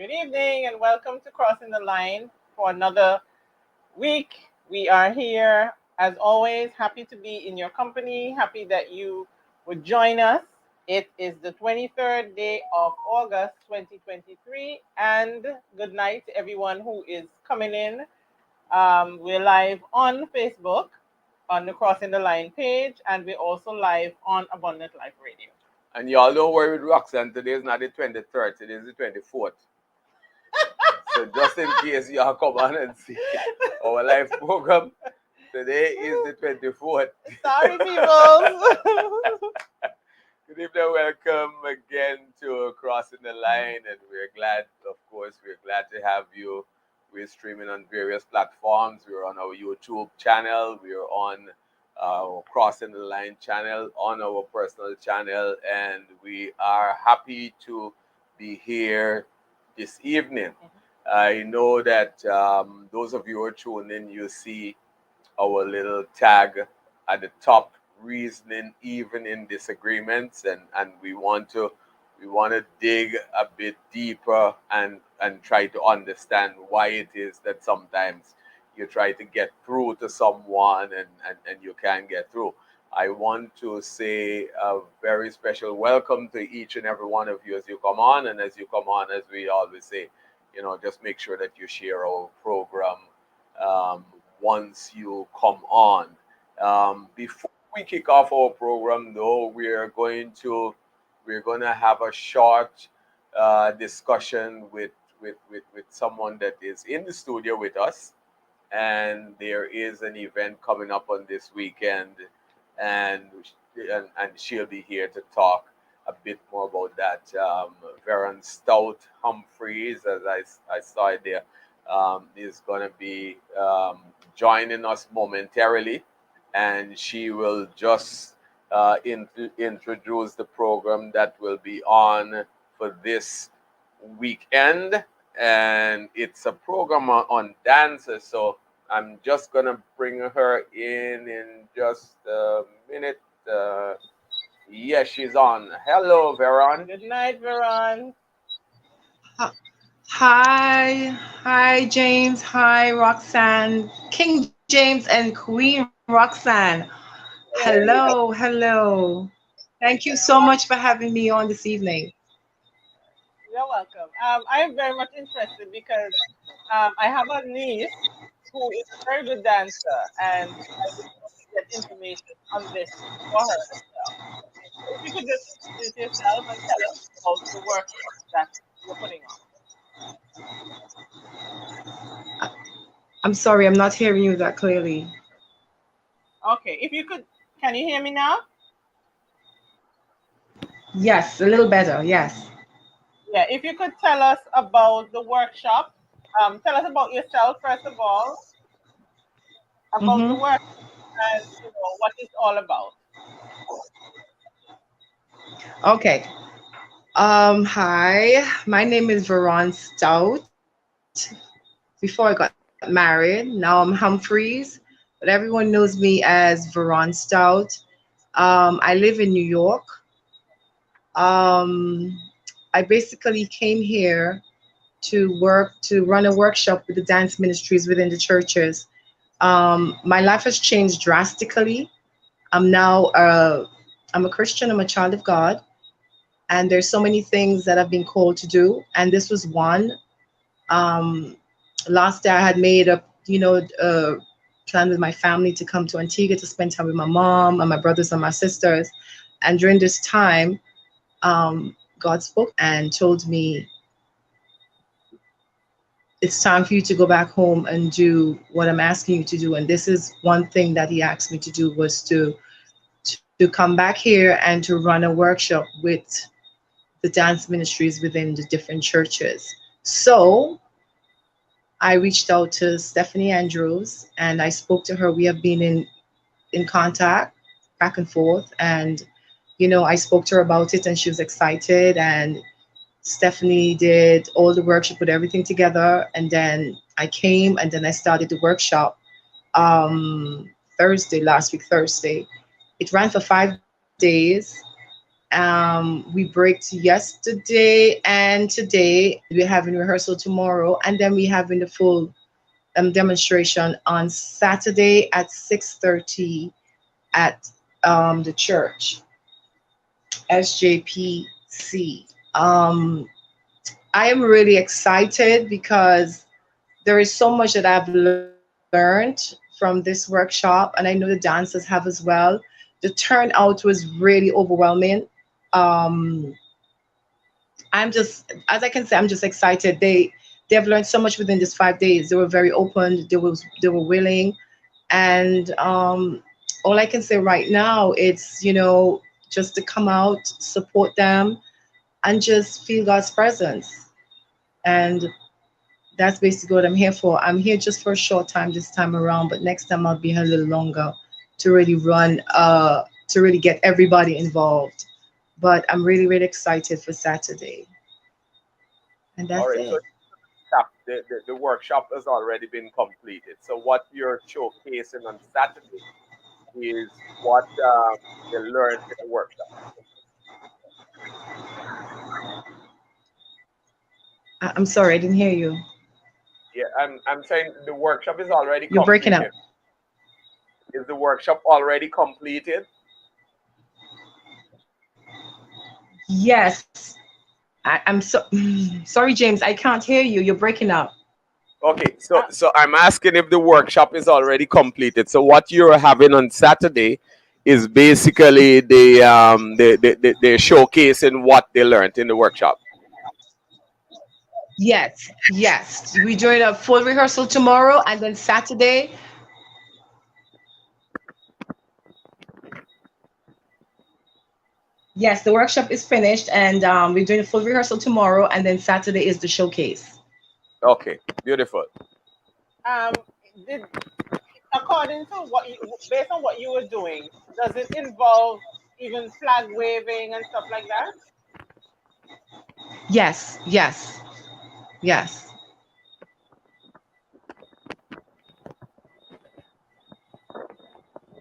Good evening and welcome to Crossing the Line for another week. We are here as always, happy to be in your company, happy that you would join us. It is the 23rd day of August 2023, and good night to everyone who is coming in. We're live on Facebook on the Crossing the Line page, and we're also live on Abundant Life Radio. And y'all don't worry with Roxanne, today is not the 23rd, today is the 24th. So just in case y'all come on and see our live program, today is the 24th. Sorry, people. Good evening, welcome again to Crossing the Line, and we're glad to have you. We're streaming on various platforms. We're on our YouTube channel, we're on our Crossing the Line channel, on our personal channel, and we are happy to be here this evening. I know that those of you who are tuning in, you see our little tag at the top, reasoning even in disagreements, and we want to dig a bit deeper and try to understand why it is that sometimes you try to get through to someone and you can't get through. I want to say a very special welcome to each and every one of you as you come on, and as you come on, as we always say, just make sure that you share our program once you come on. Before we kick off our program, though, we're going to have a short discussion with someone that is in the studio with us, and there is an event coming up on this weekend, and she'll be here to talk a bit more about that. Veron Stout Humphreys, as I saw it there, is going to be joining us momentarily, and she will just introduce the program that will be on for this weekend, and it's a program on dances. So I'm just going to bring her in just a minute. Yes, she's on. Hello, Veron. Good night, Veron. Hi, James. Hi, Roxanne. King James and Queen Roxanne. Hello. Thank you so much for having me on this evening. You're welcome. I am very much interested because I have a niece who is a very good dancer, and I would love to get information on this for her as well. If you could just introduce yourself and tell us about the workshop that you're putting I'm sorry, I'm not hearing you that clearly. on. Okay, if you could, can you hear me now? Yes, a little better. Yes. Yeah, if you could tell us about the workshop, tell us about yourself first of all, about the Mm-hmm. work, and what it's all about. Okay. Hi, my name is Veron Stout. Before I got married, now I'm Humphreys, but everyone knows me as Veron Stout. I live in New York. Um, I basically came here to run a workshop with the dance ministries within the churches. My life has changed drastically. I'm now I'm a Christian. I'm a child of God, and there's so many things that I've been called to do, and this was one. Um, Last year I had made a plan with my family to come to Antigua to spend time with my mom and my brothers and my sisters, and during this time, God spoke and told me it's time for you to go back home and do what I'm asking you to do. And this is one thing that He asked me to do, was to come back here and to run a workshop with the dance ministries within the different churches. So I reached out to Stephanie Andrews and I spoke to her. We have been in contact back and forth, and I spoke to her about it and she was excited, and Stephanie did all the work. She put everything together, and then I came and then I started the workshop Thursday, last week Thursday. It ran for 5 days. We braked yesterday and today. We're having rehearsal tomorrow, and then we having the full demonstration on Saturday at 6:30 at the church, SJPC. I am really excited because there is so much that I've learned from this workshop, and I know the dancers have as well. The turnout was really overwhelming. Um, I'm just, as I can say, I'm just excited. They have learned so much within these 5 days. They were very open. They were willing, and all I can say right now it's just to come out, support them, and just feel God's presence. And that's basically what I'm here for. I'm here just for a short time this time around, but next time I'll be here a little longer to really to really get everybody involved. But I'm really, really excited for Saturday. And All that's right. So it. the workshop has already been completed. So what you're showcasing on Saturday is what they learned in the workshop. I'm sorry, I didn't hear you. Yeah, I'm saying the workshop is already You're breaking up. completed. Is the workshop already completed? Yes. I'm so sorry, James. I can't hear you. You're breaking up. Okay, so Uh, so I'm asking if the workshop is already completed. So what you're having on Saturday is basically the showcasing what they learned in the workshop. Yes, yes. We're doing a full rehearsal tomorrow, and then Saturday. Yes, the workshop is finished, and we're doing a full rehearsal tomorrow, and then Saturday is the showcase. Okay, beautiful. um, did according to based on what you were doing, does it involve even flag waving and stuff like that? Yes, yes, yes,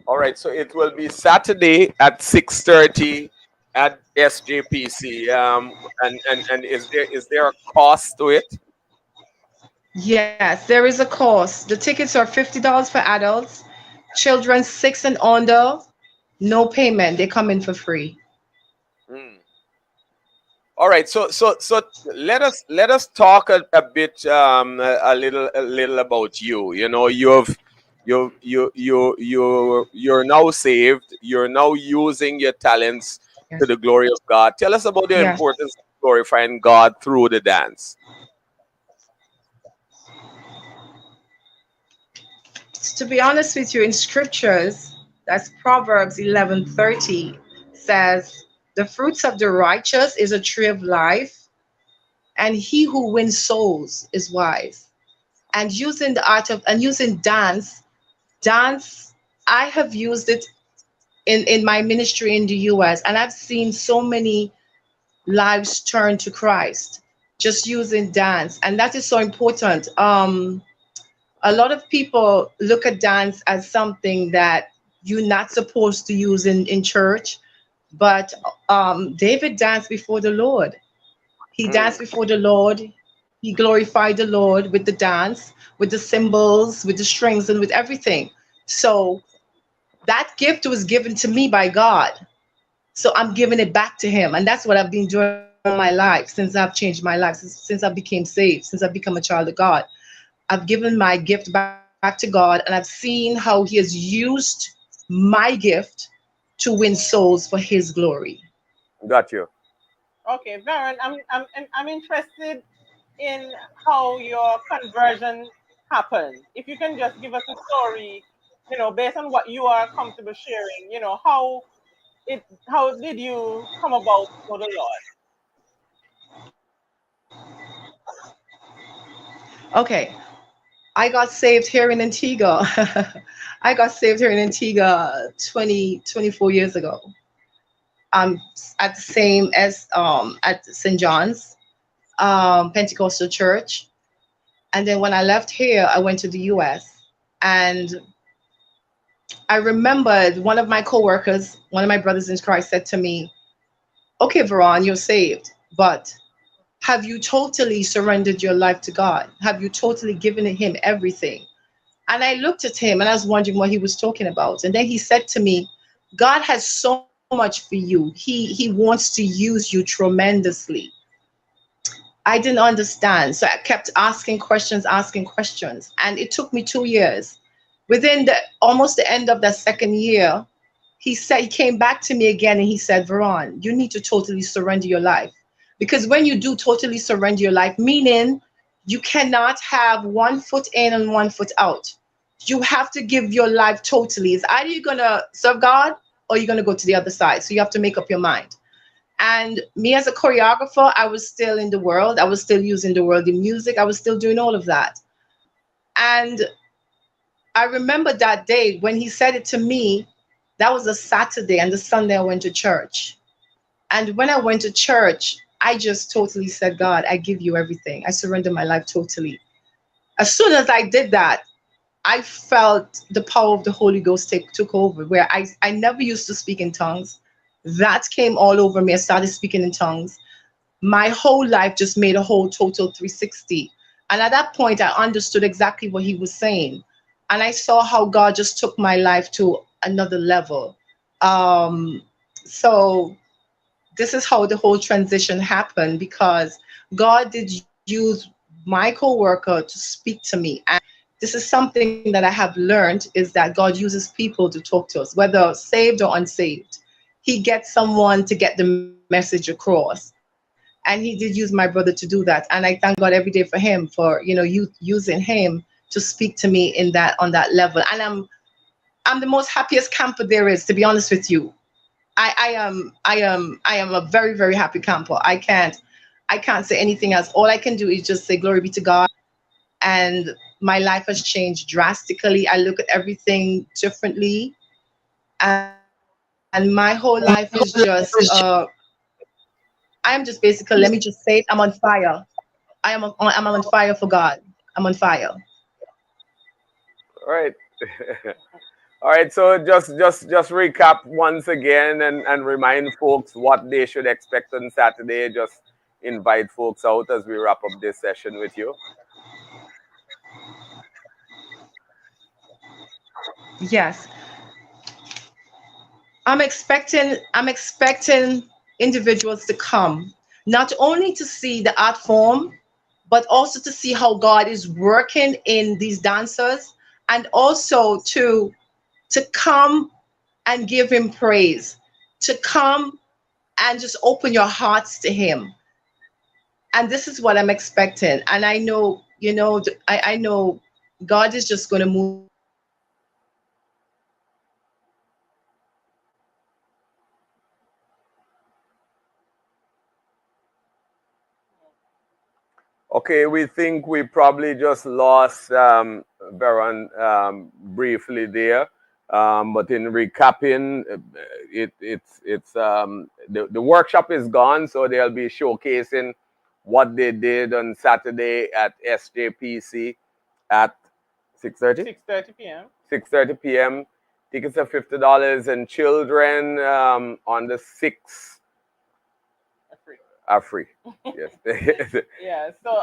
All right, so it will be Saturday at 6:30 at SJPC. And is there a cost to it? yes. There is a cost. The tickets are $50 for adults, children six and under, no payment. They come in for free. Hmm. All right, so let us talk a bit a little about you. You know, you're now saved. You're now using your talents to Yes, the glory of God. Tell us about the yes. importance of glorifying God through the dance. To be honest with you, in scriptures, that's Proverbs 11:30 says, "The fruits of the righteous is a tree of life, and he who wins souls is wise." And using the art of and using dance, I have used it in my ministry in the US, and I've seen so many lives turn to Christ just using dance, and that is so important. A lot of people look at dance as something that you're not supposed to use in church, but David danced before the Lord. He Mm, danced before the Lord. He glorified the Lord with the dance, with the cymbals, with the strings, and with everything. So that gift was given to me by God. So I'm giving it back to Him. And that's what I've been doing all my life since I've changed my life, since I became saved, since I've become a child of God. I've given my gift back to God, and I've seen how He has used my gift to win souls for His glory. got you. Okay, Varen, I'm interested in how your conversion happened. If you can just give us a story, based on what you are comfortable sharing, how did you come about to know the Lord? Okay, I got saved here in Antigua. I got saved here in Antigua 24 years ago. At the same as at St. John's Pentecostal Church. And then when I left here, I went to the US. And I remembered one of my coworkers, one of my brothers in Christ said to me, okay, Veron, you're saved, but have you totally surrendered your life to God? Have you totally given him everything? And I looked at him and I was wondering what he was talking about. And then he said to me, God has so much for you. He wants to use you tremendously. I didn't understand. So I kept asking questions. And it took me 2 years. Within the almost the end of that second year, he came back to me again and he said, Veron, you need to totally surrender your life. Because when you do totally surrender your life, meaning you cannot have one foot in and one foot out. You have to give your life totally. It's either you're gonna serve God or you're gonna go to the other side. So you have to make up your mind. And me as a choreographer, I was still in the world. I was still using the world in music. I was still doing all of that. And I remember that day when he said it to me. That was a Saturday, and the Sunday I went to church. And when I went to church, I just totally said, God, I give you everything. I surrender my life totally. As soon as I did that, I felt the power of the Holy Ghost took over, where I never used to speak in tongues. That came all over me. I started speaking in tongues. My whole life just made a whole total 360. And at that point, I understood exactly what he was saying. And I saw how God just took my life to another level. Um, so this is how the whole transition happened, because God did use my co-worker to speak to me. And this is something that I have learned, is that God uses people to talk to us, whether saved or unsaved. He gets someone to get the message across. And he did use my brother to do that. And I thank God every day for him, for you using him to speak to me in that, on that level. And I'm the most happiest camper there is, to be honest with you. I am a very, very happy camper. I can't say anything else. All I can do is just say glory be to God. And my life has changed drastically. I look at everything differently. And my whole life is just I am just basically, let me just say it, I'm on fire. I'm on fire for God. I'm on fire. All right. All right, so just recap once again and remind folks what they should expect on Saturday. Just invite folks out as we wrap up this session with you. Yes. I'm expecting individuals to come, not only to see the art form, but also to see how God is working in these dancers, and also to come and give him praise, to come and just open your hearts to him. And this is what I'm expecting. And I know, I know God is just going to move in a way that I have never seen before. And I'm just thankful to God for what he's doing. Okay, we think we probably just lost Baron briefly there. But in recapping, the workshop is gone, so they'll be showcasing what they did on Saturday at SJPC at 6:30. 6:30 p.m. 6:30 p.m. Tickets are $50, and children on the 6th Free. are free. Yes. Yeah. So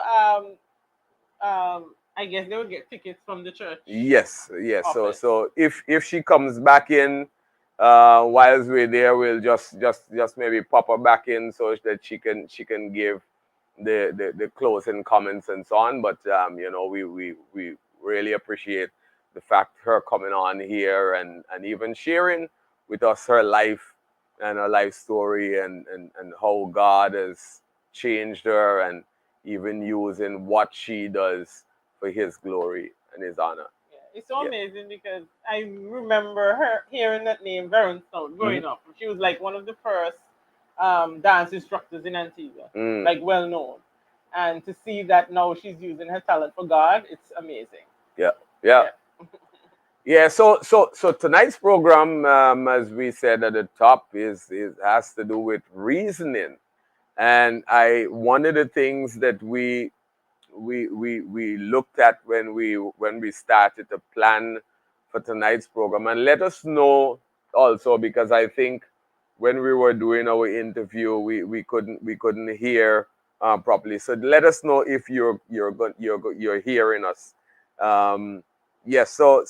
I guess they will get tickets from the church Yes, yes. So office. so if she comes back in whilst we're there, we'll just maybe pop her back in so that she can give the closing comments and so on. But we really appreciate the fact her coming on here and even sharing with us her life and her life story and how God has changed her and even using what she does for his glory and his honor. Yeah, it's so Yeah. amazing because I remember her hearing that name very sound Mm-hmm. growing up. She was like one of the first dance instructors in Antigua, Mm. like well known. And to see that now she's using her talent for God, it's amazing. Yeah. Yeah. Yeah. Yeah, so tonight's program, as we said at the top, is has to do with reasoning, and one of the things that we looked at when we started to plan for tonight's program, and let us know also, because I think when we were doing our interview, we couldn't hear properly. So let us know if you're hearing us. Um, yes. So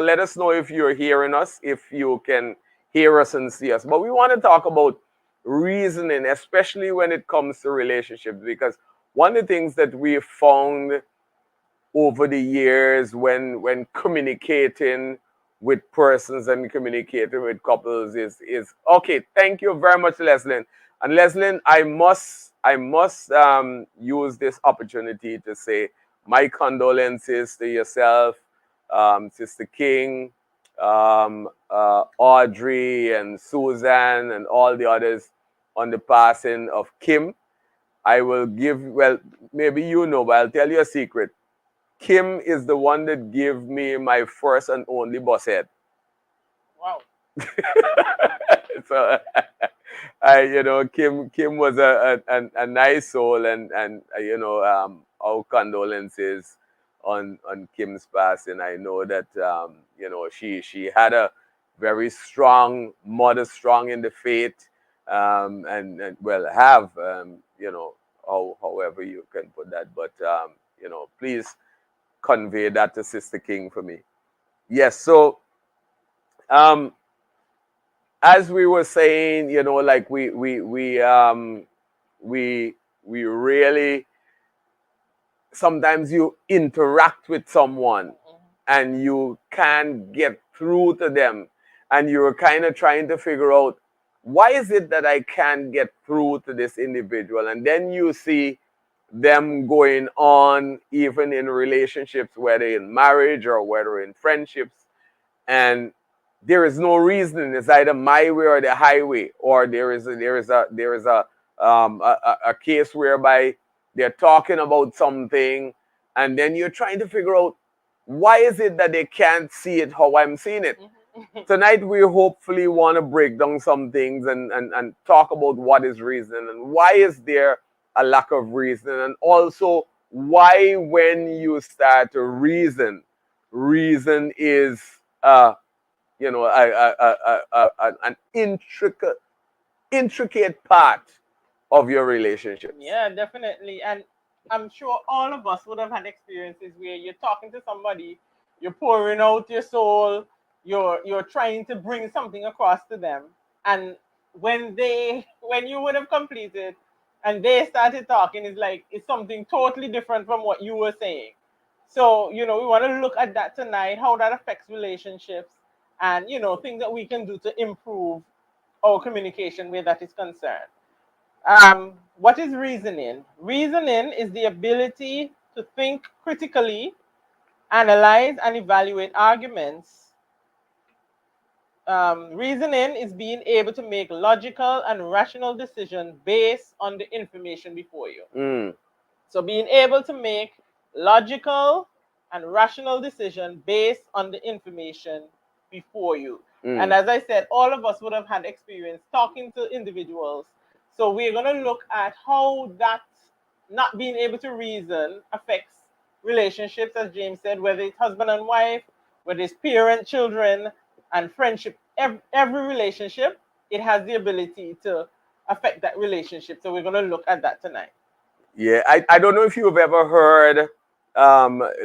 let us know if you're hearing us, if you can hear us and see us. But we want to talk about reasoning, especially when it comes to relationships, because one of the things that we found over the years when communicating with persons and communicating with couples is okay. Thank you very much, Leslyn. And Leslyn, I must use this opportunity to say my condolences to yourself, Sister King, Audrey and Susan and all the others on the passing of Kim. I will give, well, maybe you know, but I'll tell you a secret. Kim is the one that gave me my first and only boss head. Wow. So, Kim was a nice soul, and our condolences on Kim's passing. I know that she had a very strong mother, strong in the faith, and well, have however you can put that, but please convey that to Sister King for me. Yes, so um, as we were saying, like we we really, sometimes you interact with someone and you can't get through to them, and you're kind of trying to figure out, why is it that I can't get through to this individual? And then you see them going on, even in relationships, whether in marriage or whether in friendships, and there is no reasoning. It's either my way or the highway, or there is a case whereby they're talking about something, and then you're trying to figure out, why is it that they can't see it how I'm seeing it. Tonight we hopefully want to break down some things, and talk about what is reason, and why is there a lack of reason, and also why, when you start to reason is an intricate part of your relationships. Yeah, definitely. And I'm sure all of us would have had experiences where you're talking to somebody, you're pouring out your soul, you're trying to bring something across to them. And when you would have completed and they started talking, it's like it's something totally different from what you were saying. So, we want to look at that tonight, how that affects relationships, and things that we can do to improve our communication where that is concerned. What is reasoning? Reasoning is the ability to think critically, analyze, and evaluate arguments. Reasoning is being able to make logical and rational decisions based on the information before you. Mm, So being able to make logical and rational decision based on the information before you. And mm. as I said, all of us would have had experience talking to individuals. So we're going to look at how that not being able to reason affects relationships, as James said, whether it's husband and wife, whether it's parent, children, and friendship. Every relationship, it has the ability to affect that relationship. So we're going to look at that tonight. Yeah, I don't know if you've ever heard,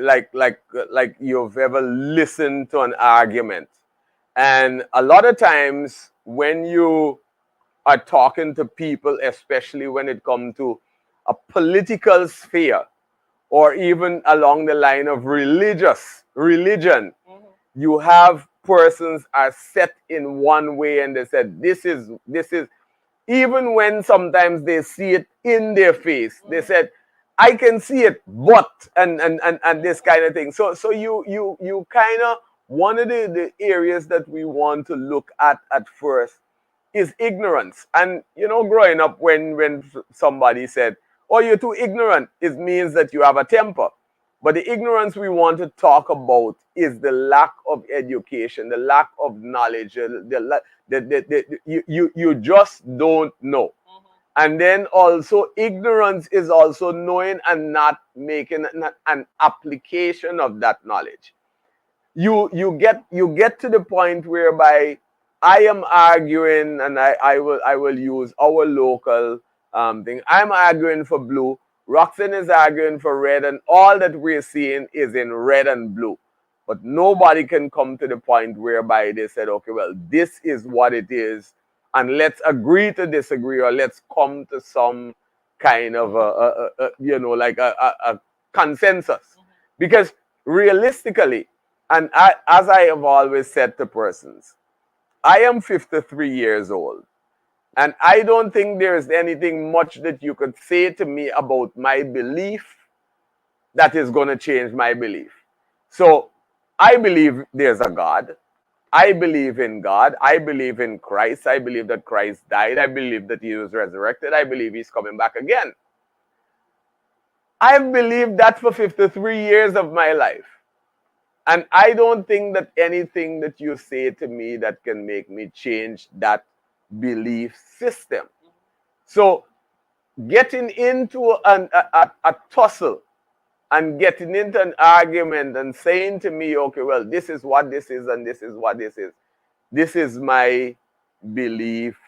like you've ever listened to an argument, and a lot of times when you are talking to people, especially when it comes to a political sphere, or even along the line of religion, you have persons are set in one way, and they said, this is, even when sometimes they see it in their face, they said, I can see it, but, and this kind of thing. So you kind of, one of the areas that we want to look at first is ignorance. And growing up, when somebody said, oh, you're too ignorant, it means that you have a temper. But the ignorance we want to talk about is the lack of education, the lack of knowledge, you just don't know. And then also, ignorance is also knowing and not making an application of that knowledge. you get to the point whereby I am arguing, and I will use our local thing. I'm arguing for blue. Roxanne is arguing for red, and all that we're seeing is in red and blue. But nobody can come to the point whereby they said, okay, well, this is what it is, and let's agree to disagree, or let's come to some kind of like a consensus. Because realistically, and as I have always said to persons, I am 53 years old. And I don't think there's anything much that you could say to me about my belief that is going to change my belief. So I believe there's a God. I believe in God. I believe in Christ. I believe that Christ died. I believe that he was resurrected. I believe he's coming back again. I've believed that for 53 years of my life. And I don't think that anything that you say to me that can make me change that belief system. So getting into a tussle and getting into an argument and saying to me, okay, well, this is what this is and this is what this is. This is my belief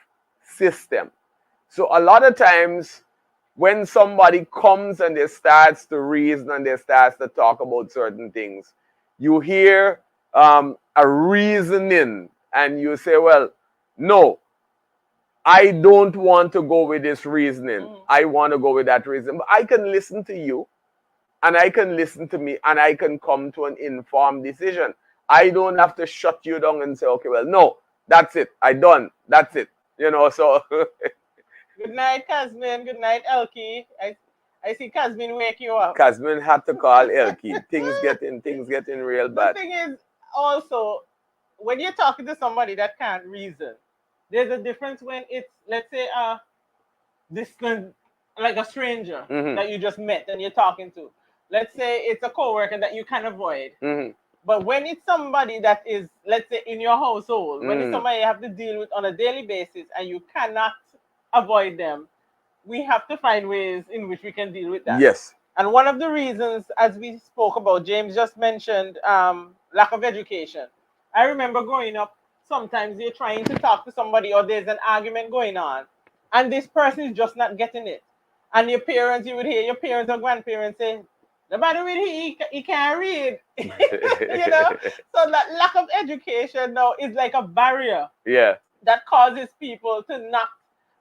system. So a lot of times when somebody comes and they starts to reason and they starts to talk about certain things, you hear a reasoning and you say, well, no, I don't want to go with this reasoning. I want to go with that reason. But I can listen to you and I can listen to me and I can come to an informed decision. I don't have to shut you down and say, okay, well, no, that's it. I done. That's it. So. Good night, Casmin. Good night, Elkie. I see Casmin wake you up. Casmin had to call Elkie. Things getting real bad. The thing is, also, when you're talking to somebody that can't reason, there's a difference when it's, let's say, like a stranger that you just met and you're talking to. Let's say it's a coworker that you can avoid. But when it's somebody that is, let's say, in your household, when it's somebody you have to deal with on a daily basis and you cannot avoid them, we have to find ways in which we can deal with that. Yes. And one of the reasons, as we spoke about, James just mentioned lack of education. I remember growing up, sometimes you're trying to talk to somebody or there's an argument going on and this person is just not getting it. And your parents, you would hear your parents or grandparents say, nobody read, he can't read. So that lack of education now is like a barrier. Yeah. That causes people to not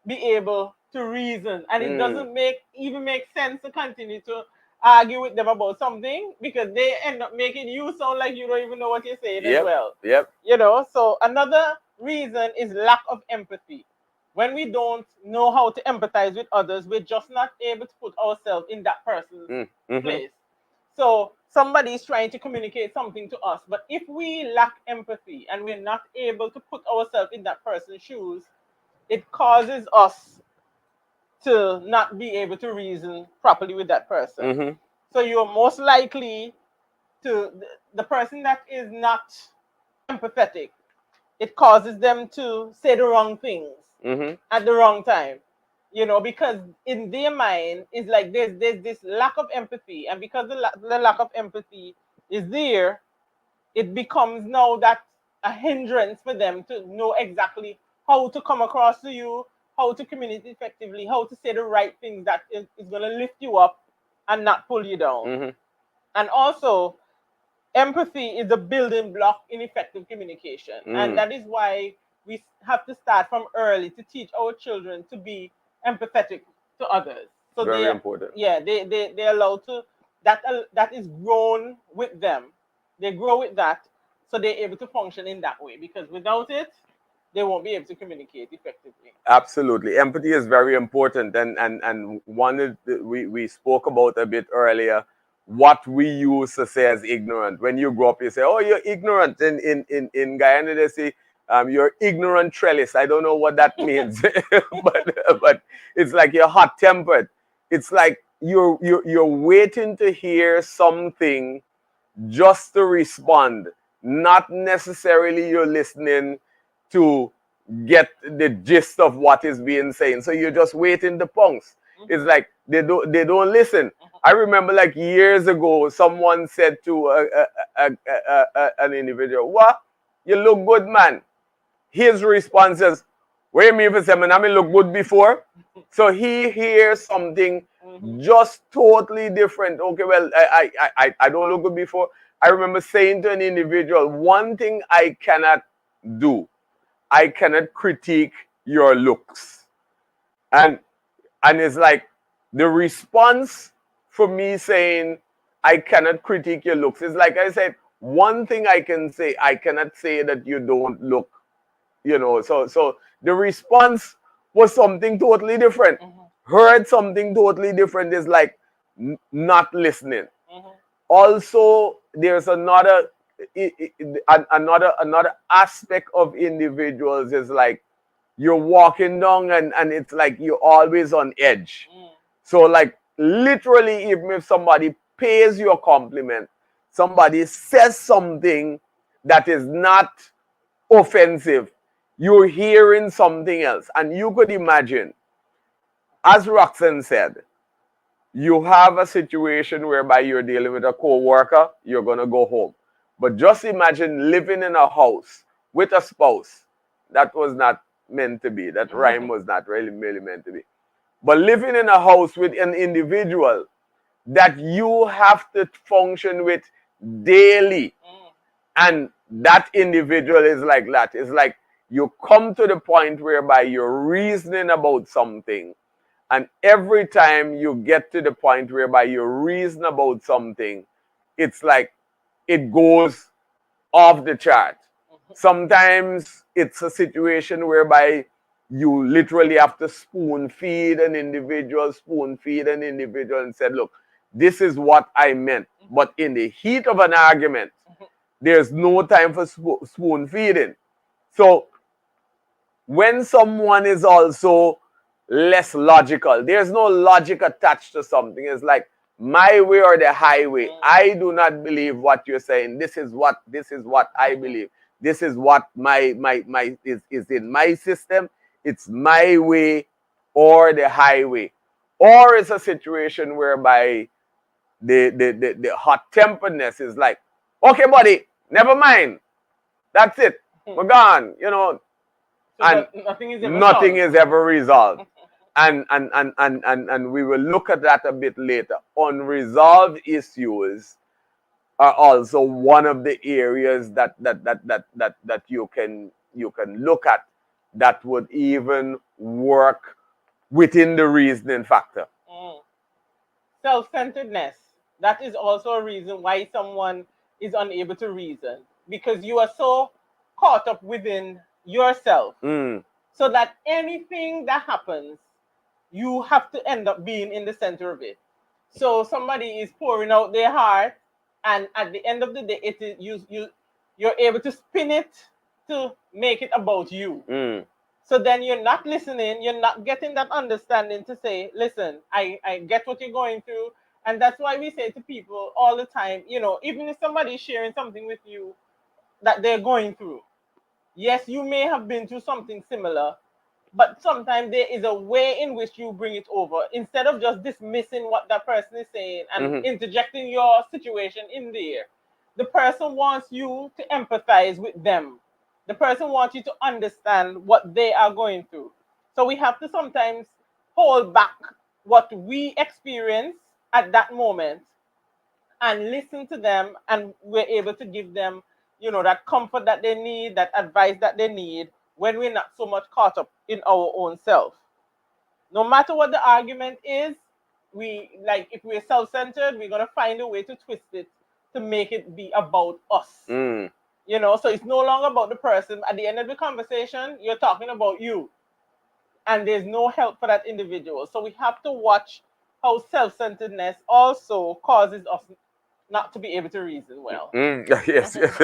be able to reason. And it doesn't even make sense to continue to argue with them about something because they end up making you sound like you don't even know what you're saying as well. Yep. So another reason is lack of empathy. When we don't know how to empathize with others, we're just not able to put ourselves in that person's place. So somebody is trying to communicate something to us, but if we lack empathy and we're not able to put ourselves in that person's shoes, it causes us to not be able to reason properly with that person. So you're most likely to, the person that is not empathetic, it causes them to say the wrong things at the wrong time. Because in their mind, it's like there's this lack of empathy. And because the lack of empathy is there, it becomes now that a hindrance for them to know exactly how to come across to you, how to communicate effectively, how to say the right things that is going to lift you up and not pull you down. And also, empathy is a building block in effective communication. And that is why we have to start from early to teach our children to be empathetic to others. So very important. Yeah, they're allowed to, that is grown with them. They grow with that, so they're able to function in that way. Because without it, they won't be able to communicate effectively. Absolutely. Empathy is very important. And one we spoke about a bit earlier, what we used to say as ignorant. When you grow up, you say, oh, you're ignorant. In Guyana, they say, you're ignorant trellis. I don't know what that means. but it's like you're hot-tempered. It's like you're waiting to hear something just to respond. Not necessarily you're listening to get the gist of what is being said. So you're just waiting to pounce. It's like they don't listen. I remember like years ago, someone said to an individual, "What? You look good, man." His response is, "What you mean for saying I look good before?" So he hears something just totally different. Okay, well, I don't look good before. I remember saying to an individual, one thing I cannot do, I cannot critique your looks. And it's like the response for me saying I cannot critique your looks is like I said, one thing I can say, I cannot say that you don't look, so the response was something totally different. Heard something totally different is like not listening. Also, there's another aspect of individuals is like you're walking down and it's like you're always on edge. So like literally, even if somebody pays you a compliment, somebody says something that is not offensive, you're hearing something else. And you could imagine, as Roxanne said, you have a situation whereby you're dealing with a co-worker, you're going to go home. But just imagine living in a house with a spouse. That was not meant to be. That rhyme was not really meant to be. But living in a house with an individual that you have to function with daily, and that individual is like that. It's like you come to the point whereby you're reasoning about something, and every time you get to the point whereby you reason about something, it's like it goes off the chart. Sometimes it's a situation whereby you literally have to spoon feed an individual, and said, look, this is what I meant. But in the heat of an argument, there's no time for spoon feeding. So when someone is also less logical, there's no logic attached to something. It's like my way or the highway. I do not believe what you're saying. This is what I believe. This is what my is in my system. It's my way or the highway. Or it's a situation whereby the hot temperedness is like, okay, buddy, never mind. That's it. We're gone. So and nothing is ever resolved. And we will look at that a bit later. Unresolved issues are also one of the areas that you can look at that would even work within the reasoning factor. Self-centeredness. That is also a reason why someone is unable to reason, because you are so caught up within yourself, so that anything that happens, you have to end up being in the center of it. So somebody is pouring out their heart, and at the end of the day, it is you're able to spin it to make it about you. So then you're not listening, you're not getting that understanding to say, listen, I get what you're going through. And that's why we say to people all the time, even if somebody's sharing something with you that they're going through, yes, you may have been through something similar, but sometimes there is a way in which you bring it over instead of just dismissing what that person is saying and interjecting your situation in there. The person wants you to empathize with them. The person wants you to understand what they are going through. So we have to sometimes hold back what we experience at that moment and listen to them, and we're able to give them, that comfort that they need, that advice that they need, when we're not so much caught up in our own self. No matter what the argument is, if we're self-centered, we're gonna find a way to twist it to make it be about us. So it's no longer about the person. At the end of the conversation, you're talking about you, and there's no help for that individual. So we have to watch how self-centeredness also causes us not to be able to reason well. Yes, yes.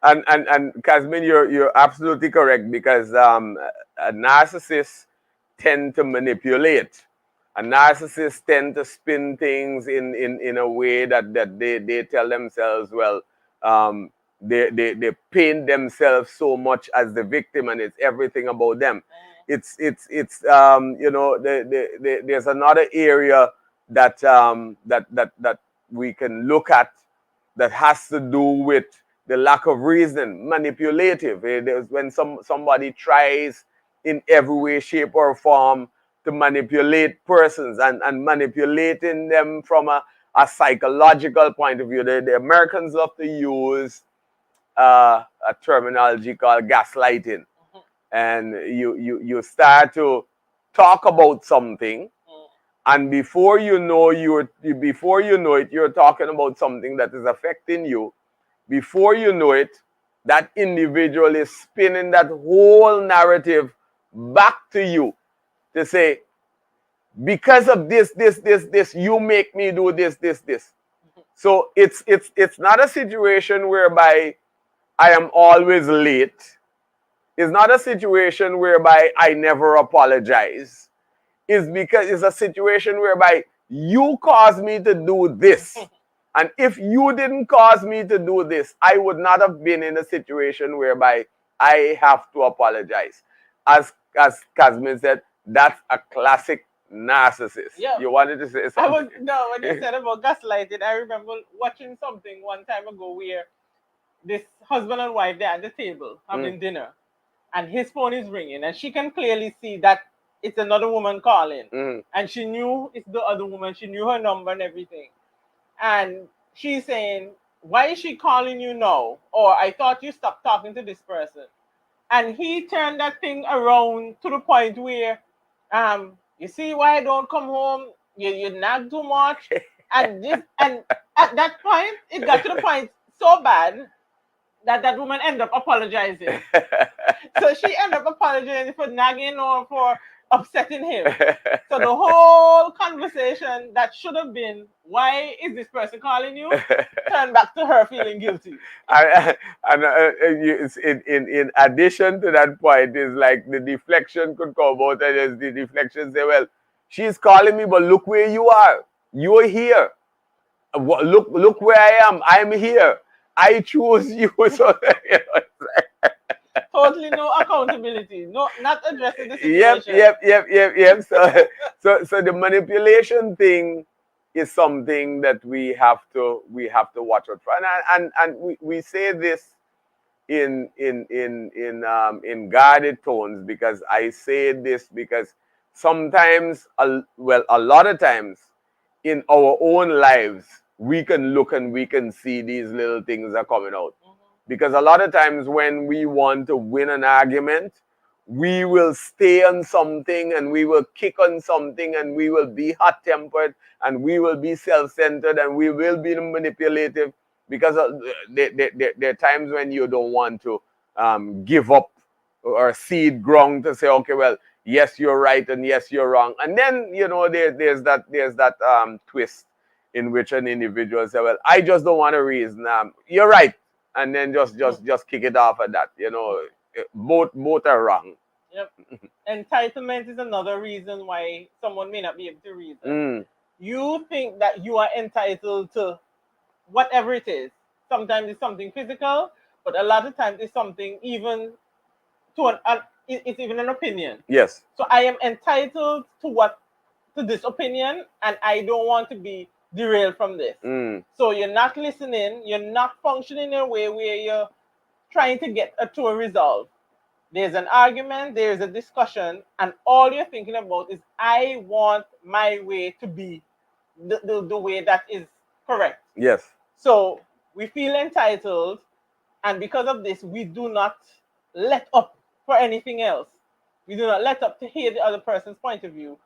And Casmin, you're absolutely correct, because a narcissist tend to manipulate. A narcissist tend to spin things in a way that they tell themselves, well, they paint themselves so much as the victim, and it's everything about them. It's there's another area that we can look at that has to do with the lack of reason, manipulative. There's when somebody tries in every way, shape, or form to manipulate persons and manipulating them from a psychological point of view. The Americans love to use a terminology called gaslighting, and you start to talk about something, and before you know it, you're talking about something that is affecting you. Before you know it, that individual is spinning that whole narrative back to you to say, because of this, you make me do this. So it's not a situation whereby I am always late. It's not a situation whereby I never apologize. It's a situation whereby you caused me to do this. And if you didn't cause me to do this, I would not have been in a situation whereby I have to apologize. As Casmin said, that's a classic narcissist. Yeah. You wanted to say something? No, when you said about gaslighting, I remember watching something one time ago where this husband and wife, they're at the table having dinner, and his phone is ringing, and she can clearly see that it's another woman calling. And she knew it's the other woman, she knew her number and everything. And she's saying, why is she calling you now? Or I thought you stopped talking to this person. And he turned that thing around to the point where, you see why I don't come home? You nag too much. And at that point, it got to the point so bad that woman ended up apologizing. So she ended up apologizing for nagging or for upsetting him. So the whole conversation that should have been, why is this person calling you, turned back to her feeling guilty. In addition to that point, is like the deflection could come out, and as the deflection say, well, she's calling me, but look where you are. You're here. Look where I am. I'm here. I chose you. So, Totally no accountability. No, not addressing the situation. Yep. So the manipulation thing is something that we have to watch out for. And we say this in guarded tones, because I say this because sometimes, a lot of times in our own lives, we can look and we can see these little things are coming out. Because a lot of times when we want to win an argument, we will stay on something and we will kick on something and we will be hot-tempered and we will be self-centered and we will be manipulative, because there are times when you don't want to give up or cede ground to say, okay, well, yes, you're right and yes, you're wrong. And then, there's that twist in which an individual says, well, I just don't want to reason. You're right. And then just kick it off at that. Both are wrong. Yep. Entitlement is another reason why someone may not be able to reason. You think that you are entitled to whatever it is. Sometimes it's something physical, but a lot of times it's something even to it's even an opinion. Yes. So I am entitled to this opinion, and I don't want to be derailed from this. So you're not listening, you're not functioning in a way where you're trying to get to a resolve. There's an argument, there's a discussion, and all you're thinking about is, I want my way to be the way that is correct. Yes. So we feel entitled, and because of this, we do not let up for anything else. We do not let up to hear the other person's point of view.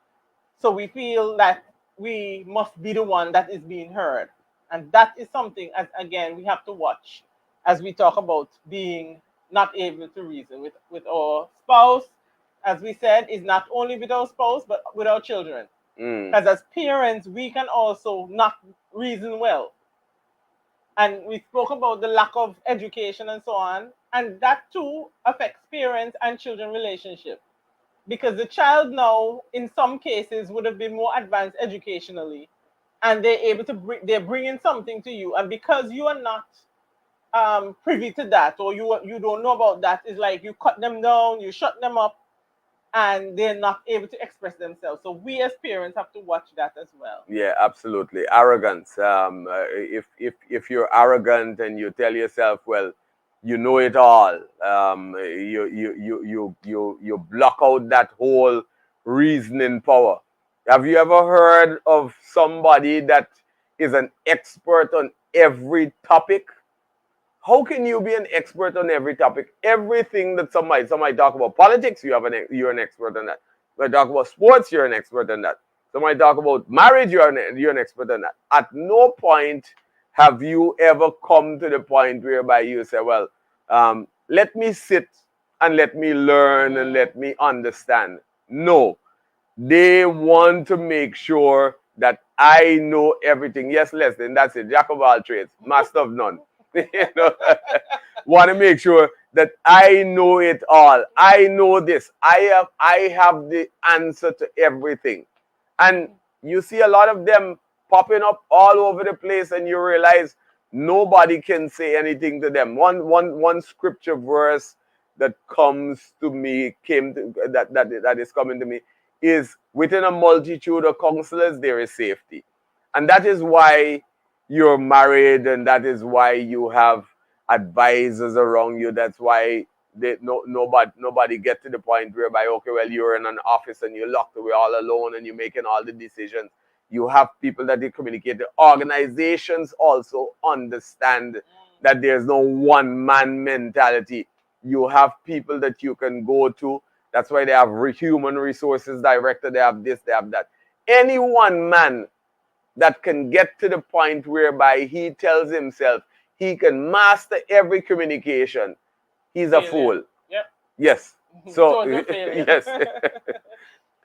So we feel that we must be the one that is being heard. And that is something, as again, we have to watch as we talk about being not able to reason with our spouse. As we said, is not only with our spouse, but with our children. Because as parents, we can also not reason well. And we spoke about the lack of education and so on. And that too affects parents and children relationship. Because the child now, in some cases, would have been more advanced educationally, and they're able to they're bringing something to you, and because you are not privy to that, or you don't know about that, it's like you cut them down, you shut them up, and they're not able to express themselves. So we as parents have to watch that as well. Yeah, absolutely. Arrogance. If you're arrogant and you tell yourself, well, you know it all, you block out that whole reasoning power. Have you ever heard of somebody that is an expert on every topic? How can you be an expert on every topic? Everything that somebody talk about politics, you're an expert on that. Somebody talk about sports, you're an expert on that. Somebody talk about marriage, you're an expert on that. At no point have you ever come to the point whereby you say, well, let me sit and let me learn and let me understand. No, they want to make sure that I know everything. Yes, Leslie, that's it. Jack of all trades, master of none. You know, want to make sure that I know it all. I know this. I have the answer to everything. And you see a lot of them popping up all over the place, and you realize nobody can say anything to them. One scripture verse that comes to me that is coming to me is, within a multitude of counselors there is safety. And that is why you're married, and that is why you have advisors around you. That's why nobody get to the point whereby, okay, well, you're in an office and you're locked away all alone and you're making all the decisions. You have people that you communicate. The organizations also understand that there's no one man mentality. You have people that you can go to. That's why they have human resources director. They have this, they have that. Any one man that can get to the point whereby he tells himself he can master every communication, he's a Failure. fool. Yep. Yes. So, Total failure. yes.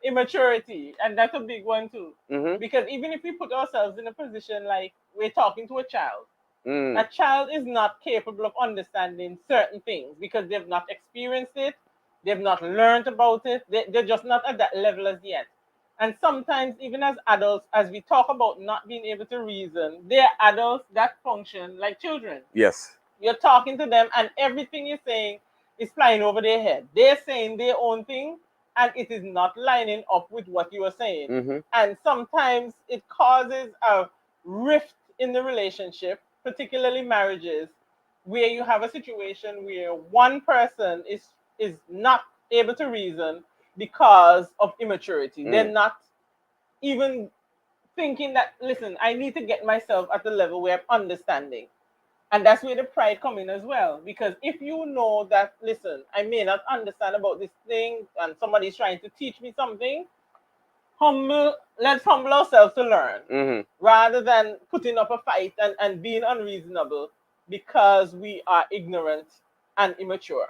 Immaturity, and that's a big one too. Mm-hmm. Because even if we put ourselves in a position like we're talking to a child, Mm. a child is not capable of understanding certain things because they've not experienced it, they've not learned about it, they're just not at that level as yet. And sometimes, even as adults, as we talk about not being able to reason, they're adults that function like children. Yes. You're talking to them, and everything you're saying is flying over their head. They're saying their own thing, and it is not lining up with what you are saying. Mm-hmm. And sometimes it causes a rift in the relationship, particularly marriages, where you have a situation where one person is not able to reason because of immaturity. They're not even thinking that, listen, I need to get myself at the level where I'm understanding. And that's where the pride come in as well. Because if you know that, listen, I may not understand about this thing and somebody's trying to teach me something, let's humble ourselves to learn, rather than putting up a fight and being unreasonable because we are ignorant and immature.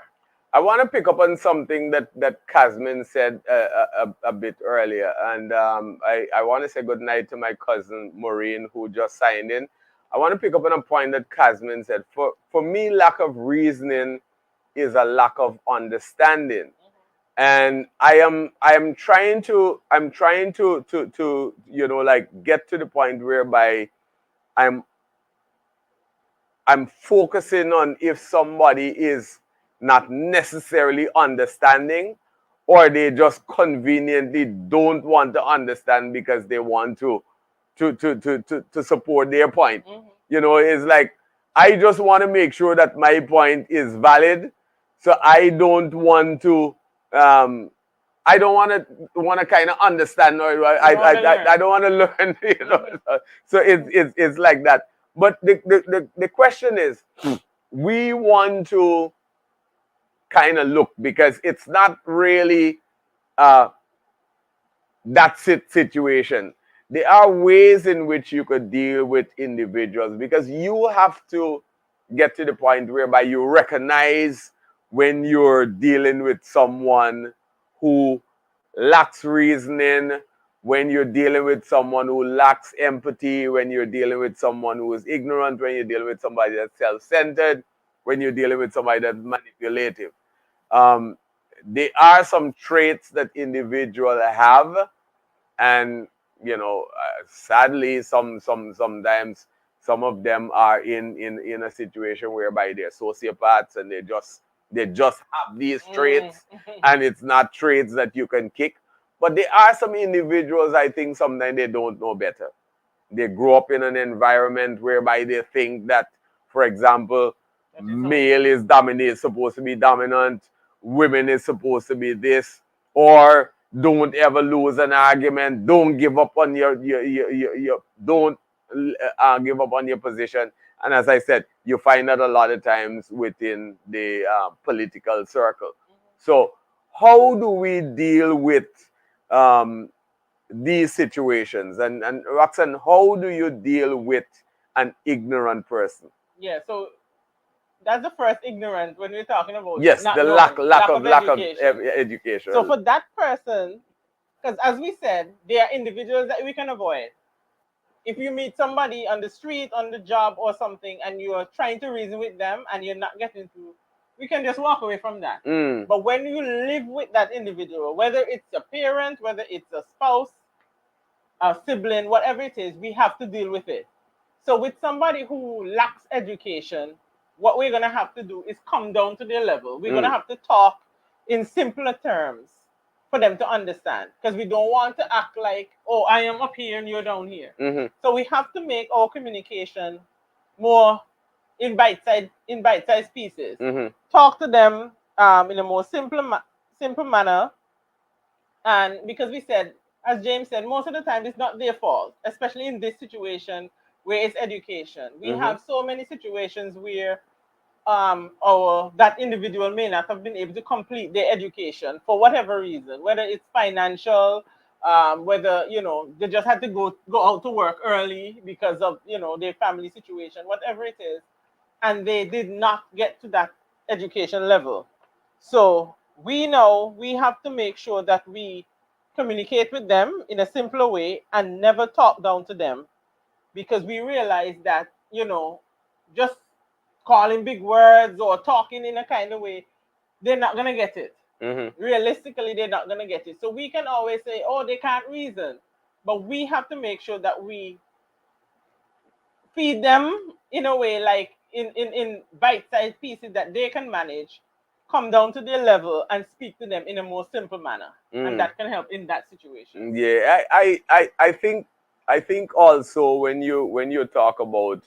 I want to pick up on something that Casmin said a bit earlier. And I want to say good night to my cousin Maureen, who just signed in. I want to pick up on a point that Casmin said. For me, lack of reasoning is a lack of understanding. And I'm trying to like get to the point whereby I'm I'm focusing on if somebody is not necessarily understanding, or they just conveniently don't want to understand because they want to support their point. You know, it's like, I just want to make sure that my point is valid. So um I don't want to kind of understand, or I don't want to learn, you know. So it's like that. But the question is, we want to kind of look, because it's not really uh, that's it situation. There are ways in which you could deal with individuals, because you have to get to the point whereby you recognize when you're dealing with someone who lacks reasoning, when you're dealing with someone who lacks empathy, when you're dealing with someone who is ignorant, when you're dealing with somebody that's self-centered, when you're dealing with somebody that's manipulative. Um, there are some traits that individuals have, and sadly, sometimes some of them are in a situation whereby they're sociopaths, and they just They just have these Mm. traits, and it's not traits that you can kick. But there are some individuals, I think, sometimes they don't know better. They grow up in an environment whereby they think that, for example, That is how it male is. is dominant, supposed to be dominant, women is supposed to be this, or don't ever lose an argument, don't give up on your don't give up on your position. And as I said, you find that a lot of times within the political circle. So how do we deal with um, these situations? And Roxanne, how do you deal with an ignorant person? Yeah, so that's the first ignorant when we're talking about Yes, not the knowing, lack of lack of education. So education. for that person, because as we said, they are individuals that we can avoid. If you meet somebody on the street, on the job, or something, and you're trying to reason with them and you're not getting through, we can just walk away from that. Mm, But when you live with that individual, whether it's a parent, whether it's a spouse, a sibling, whatever it is, we have to deal with it. So with somebody who lacks education, what we're gonna have to do is come down to their level. We're gonna mm, have to talk in simpler terms for them to understand. Because we don't want to act like, oh, I am up here and you're down here. mm-hmm, So we have to make our communication more in bite-sized pieces. mm-hmm, Talk to them in a more simple manner, and because we said, as James said, most of the time it's not their fault, especially in this situation where it's education. We mm-hmm, have so many situations where or that individual may not have been able to complete their education for whatever reason, whether it's financial, whether they just had to go out to work early because of their family situation, whatever it is, and they did not get to that education level. So we know we have to make sure that we communicate with them in a simpler way and never talk down to them, because we realize that just calling big words or talking in a kind of way, they're not gonna get it. mm-hmm. Realistically, they're not gonna get it. So we can always say, oh, they can't reason, but we have to make sure that we feed them in a way, like in bite-sized pieces that they can manage, come down to their level and speak to them in a more simple manner, and Mm. that can help in that situation. Yeah, I think also when you talk about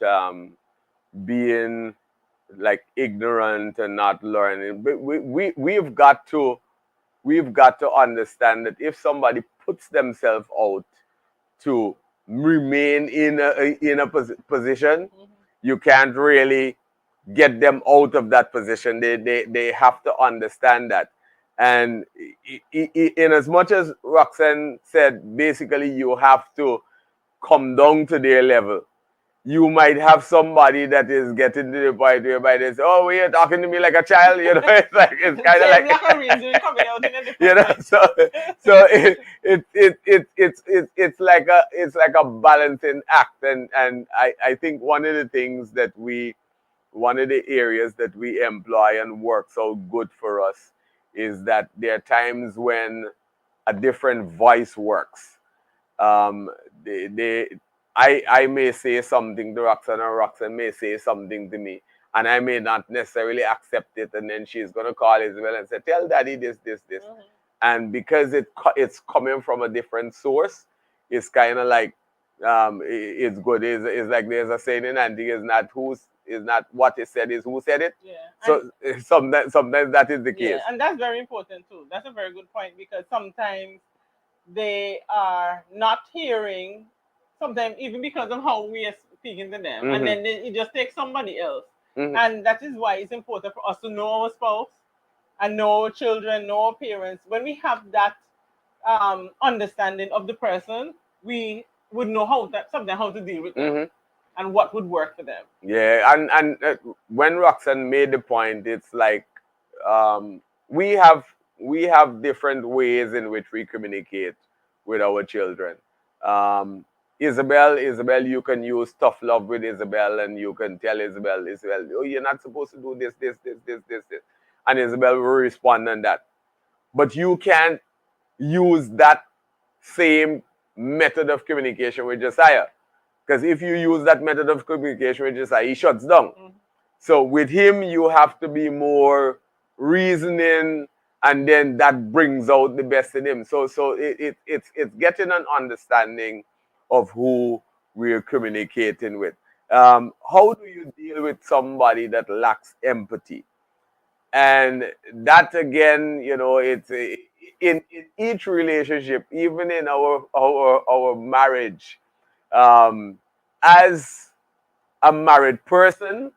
being like ignorant and not learning, but we've got to understand that if somebody puts themselves out to remain in a position, Mhm. you can't really get them out of that position. They have to understand that. And in as much as Roxanne said, basically you have to come down to their level. You might have somebody that is getting to the point whereby they say, "Oh, you're talking to me like a child," you know. It's like it's kind of Same like, lack of reason coming out in a you different know. way. So it's like a balancing act, and I think one of the areas that we employ and works out good for us is that there are times when a different voice works. um they I may say something to Roxanne, or Roxanne may say something to me, and I may not necessarily accept it, and then she's gonna call Isabel and say, "Tell Daddy this," Mhm. and because it's coming from a different source, it's kind of like it's good. It's like there's a saying in Andy, is not what is said, is who said it. Yeah, and So sometimes that is the yeah, case. and that's very important too. That's a very good point, because sometimes they are not hearing, sometimes even because of how we are speaking to them, and Mm-hmm. then it just takes somebody else. Mm-hmm. And that is why it's important for us to know our spouse and know our children, know our parents. When we have that understanding of the person, we would know how to deal with them Mm-hmm. and what would work for them. Yeah, and when Roxanne made the point, it's like um, we have we have different ways in which we communicate with our children. Um, Isabel, you can use tough love with Isabel, and you can tell Isabel, oh, you're not supposed to do this, and Isabel will respond on that. But you can't use that same method of communication with Josiah, because if you use that method of communication with Josiah, he shuts down. Mhm. So with him, you have to be more reasoning, and then that brings out the best in him. So it's getting an understanding of who we're communicating with. How do you deal with somebody that lacks empathy? And that again, you know, in each relationship, even in our marriage, um, as a married person,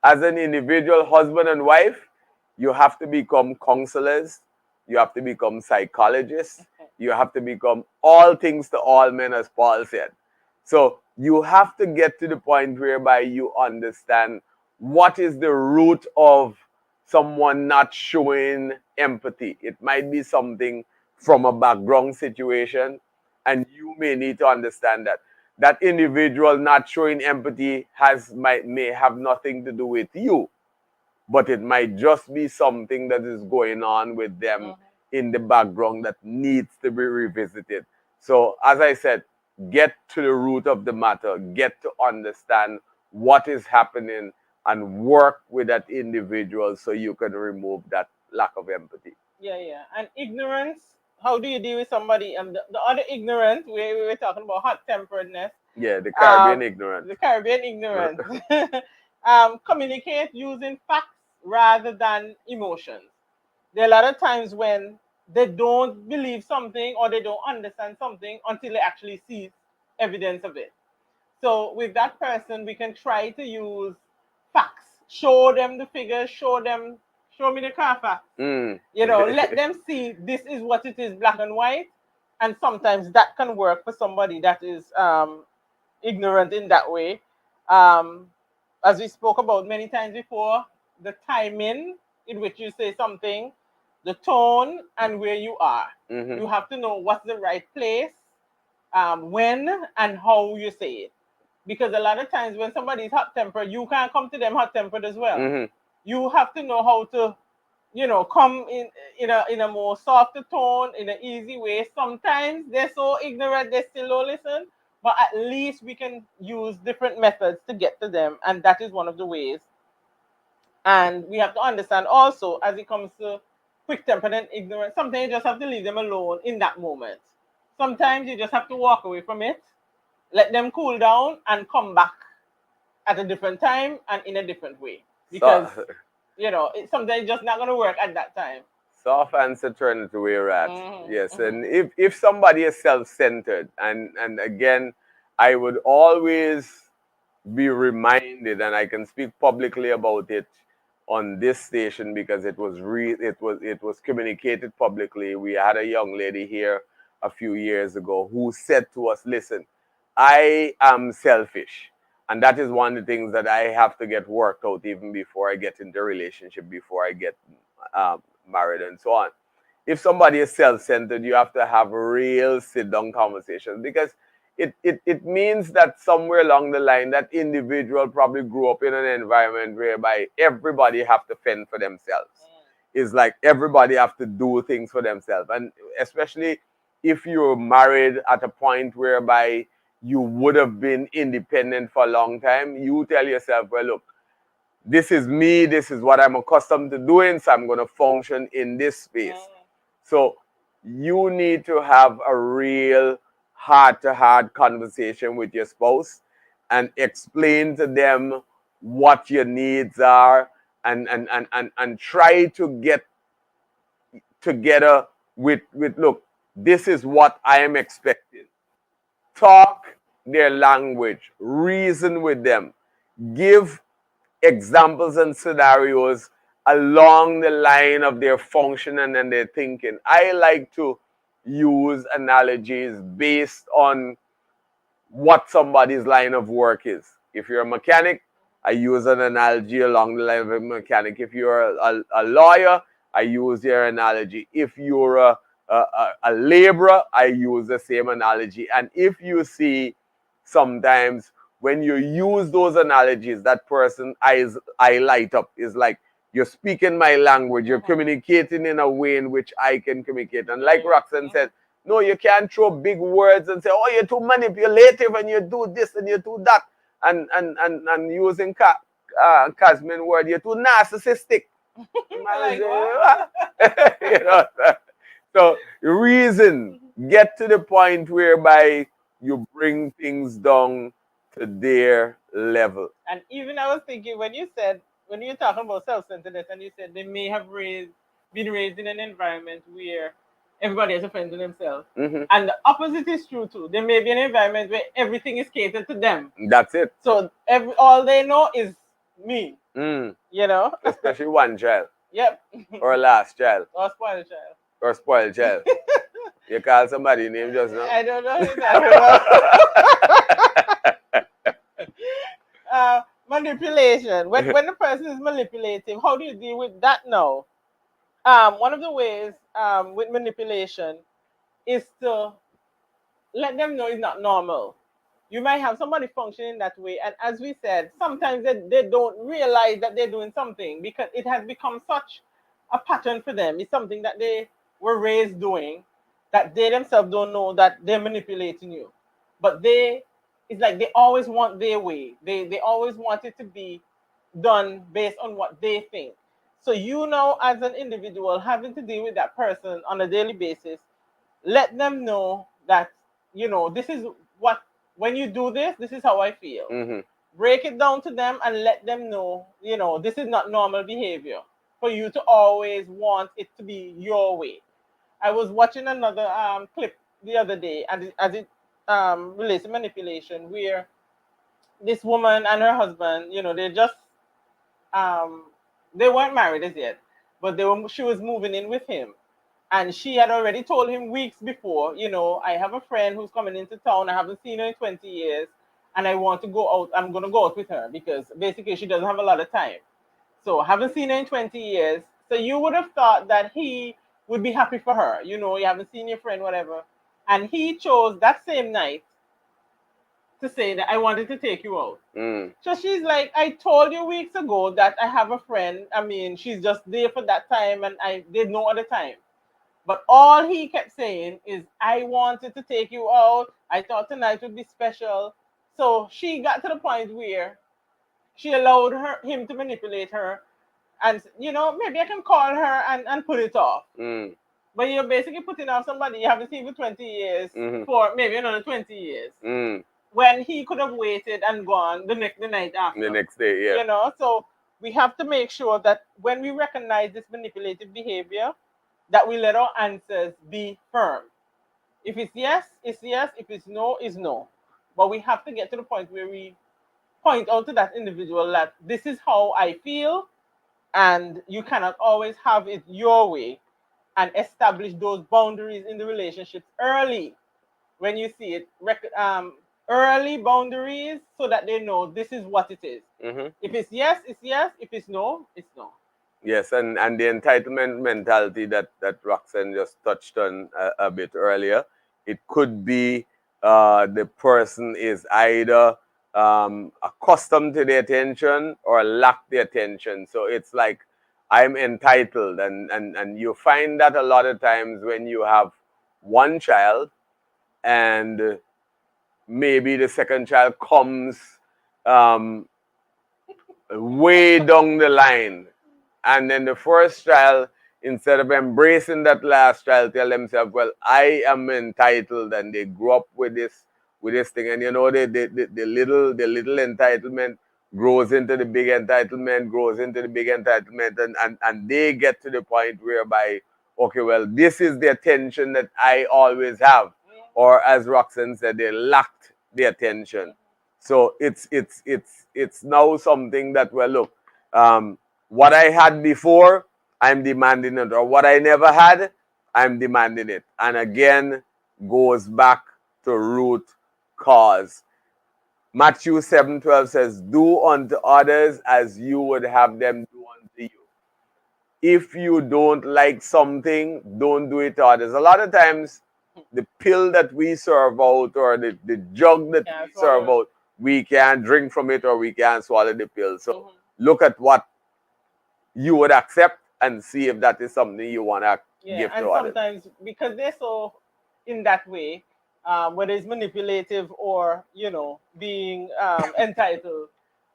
as an individual husband and wife, you have to become counselors, you have to become psychologists, you have to become all things to all men, as Paul said. So you have to get to the point whereby you understand what is the root of someone not showing empathy. It might be something from a background situation, and you may need to understand that that individual not showing empathy may have nothing to do with you, but it might just be something that is going on with them in the background that needs to be revisited. So as I said, get to the root of the matter, get to understand what is happening, and work with that individual so you can remove that lack of empathy. Yeah, yeah. And ignorance, how do you deal with somebody? And the other ignorance, we were talking about hot temperedness, Yeah, the Caribbean the ignorant. Caribbean ignorance. Communicate using facts rather than emotions. There are a lot of times when they don't believe something or they don't understand something until they actually see evidence of it. So with that person, we can try to use facts, show them the figures, show me the car facts. Mm. You know, let them see this is what it is, black and white. And sometimes that can work for somebody that is ignorant in that way. Um, as we spoke about many times before, the timing in which you say something, the tone, and where you are. Mhm. You have to know what's the right place, when, and how you say it. Because a lot of times when somebody is hot tempered, you can't come to them hot tempered as well. Mhm. You have to know how to, come in a more softer tone, in an easy way. Sometimes they're so ignorant they still don't listen, but at least we can use different methods to get to them, and that is one of the ways. And we have to understand also, as it comes to quick tempered and ignorant, sometimes you just have to leave them alone in that moment. Sometimes you just have to walk away from it, let them cool down, and come back at a different time and in a different way, because So, sometimes it's just not going to work at that time. soft answer turn to where you're at. Yes, Mm-hmm. and if somebody is self-centered, and again, I would always be reminded, and I can speak publicly about it on this station because it was communicated publicly. We had a young lady here a few years ago who said to us, "Listen, I am selfish." And that is one of the things that I have to get worked out even before I get into a relationship, before I get married and so on. If somebody is self-centered, you have to have real sit-down conversations, because it means that somewhere along the line, that individual probably grew up in an environment whereby everybody have to fend for themselves. It's like everybody have to do things for themselves. And especially if you're married at a point whereby you would have been independent for a long time, you tell yourself, well, look, this is me, this is what I'm accustomed to doing, so I'm going to function in this space. So you need to have a real heart-to-heart conversation with your spouse and explain to them what your needs are, and try to get together with look, this is what I am expecting. Talk their language, reason with them, give examples and scenarios along the line of their functioning and their thinking. I like to use analogies based on what somebody's line of work is. If you're a mechanic, I use an analogy along the line of a mechanic. If you're a lawyer, I use your analogy. If you're a laborer, I use the same analogy. And if you see sometimes when you use those analogies, that person I light up, is like, you're speaking my language, you're communicating in a way in which I can communicate. And like Roxanne said, no, you can't throw big words and say, oh, you're too manipulative and you do this and you do that. And using Casmin word, you're too narcissistic. Man Like say, what? "What?" You know, so reason, get to the point whereby you bring things down to their level. And even I was thinking when you said, when you were talking about self-centeredness, and you said they may have been raised in an environment where everybody has a friend to themselves. Hmm. And the opposite is true too. There may be an environment where everything is catered to them. That's it. So all they know is me, Mm. you know? Especially one child Yep. or last child Or spoiled child. or spoiled child. You call somebody name just now. I don't know. I don't know. Manipulation. When the person is manipulative, how do you deal with that now? One of the ways with manipulation is to let them know it's not normal. You might have somebody functioning that way, and as we said, sometimes they don't realize that they're doing something because it has become such a pattern for them. It's something that they were raised doing that they themselves don't know that they're manipulating you. But it's like they always want their way. They always want it to be done based on what they think. So you know, as an individual, having to deal with that person on a daily basis, let them know that this is what, when you do this, this is how I feel. Hmm. Break it down to them and let them know, this is not normal behavior for you to always want it to be your way. I was watching another clip the other day, and as it relates to manipulation, where this woman and her husband, they just um, they weren't married as yet, but she was moving in with him, and she had already told him weeks before, I have a friend who's coming into town. I haven't seen her in 20 years, and I want to go out. I'm going to go out with her because basically she doesn't have a lot of time. So I haven't seen her in 20 years. So you would have thought that he would be happy for her. You haven't seen your friend, whatever. And he chose that same night to say that I wanted to take you out. Mm. So she's like, I told you weeks ago that I have a friend. I mean, she's just there for that time, and I did no other time. But all he kept saying is, I wanted to take you out. I thought tonight would be special. So she got to the point where she allowed him to manipulate her. And, maybe I can call her and put it off. Mm. But you're basically putting off somebody you haven't seen for 20 years Hmm. for maybe another 20 years. Mm. When he could have waited and gone the night The after. next day, yeah. So we have to make sure that when we recognize this manipulative behavior, that we let our answers be firm. If it's yes, it's yes. If it's no, it's no. But we have to get to the point where we point out to that individual that this is how I feel, and you cannot always have it your way, and establish those boundaries in the relationships early when you see it. Early boundaries so that they know this is what it is. Hmm. If it's yes, it's yes. If it's no, it's no. Yes, and the entitlement mentality that Roxanne just touched on a bit earlier, it could be the person is either accustomed to the attention or lack the attention. So it's like I'm entitled, and you find that a lot of times when you have one child and maybe the second child comes um, way down the line. And then the first child, instead of embracing that last child, tell themselves, well, I am entitled, and they grow up with this thing. And the little entitlement grows into the big entitlement, grows into the big entitlement, and they get to the point whereby, okay, well, this is the attention that I always have. Or as Roxanne said, they lacked the attention. So it's now something that, well, look, what I had before, I'm demanding it, or what I never had, I'm demanding it. And again, goes back to root cause. Matthew 7:12 says, do unto others as you would have them do unto you. If you don't like something, don't do it to others. A lot of times, the pill that we serve out, or the jug that Yeah, we swallow serve it. out, we can't drink from it, or we can't swallow the pill. So Mhm. look at what you would accept and see if that is something you want to Yeah, give to and others. sometimes because they're so in that way, whether it's manipulative or being entitled,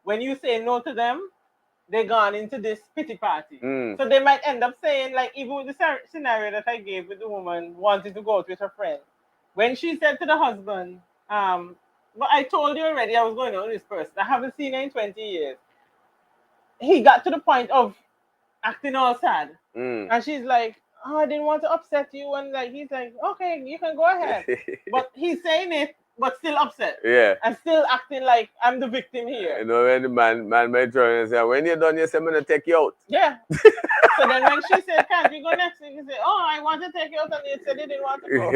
when you say no to them, they gone into this pity party. Mm. So they might end up saying, like, even with the scenario that I gave with the woman wanting to go out with her friend, when she said to the husband, but I told you already I was going out with this person. I haven't seen her in 20 years. He got to the point of acting all sad. Mm. And she's like, oh, I didn't want to upset you. And like he's like, okay, you can go ahead. But he's saying it, but still upset. Yeah. And still acting like I'm the victim here. You know, when the man might turn and say, when you're done, you say, I'm going to take you out. Yeah. So then when she said, can't we go next week? He said, oh, I want to take you out. And he said he didn't want to go.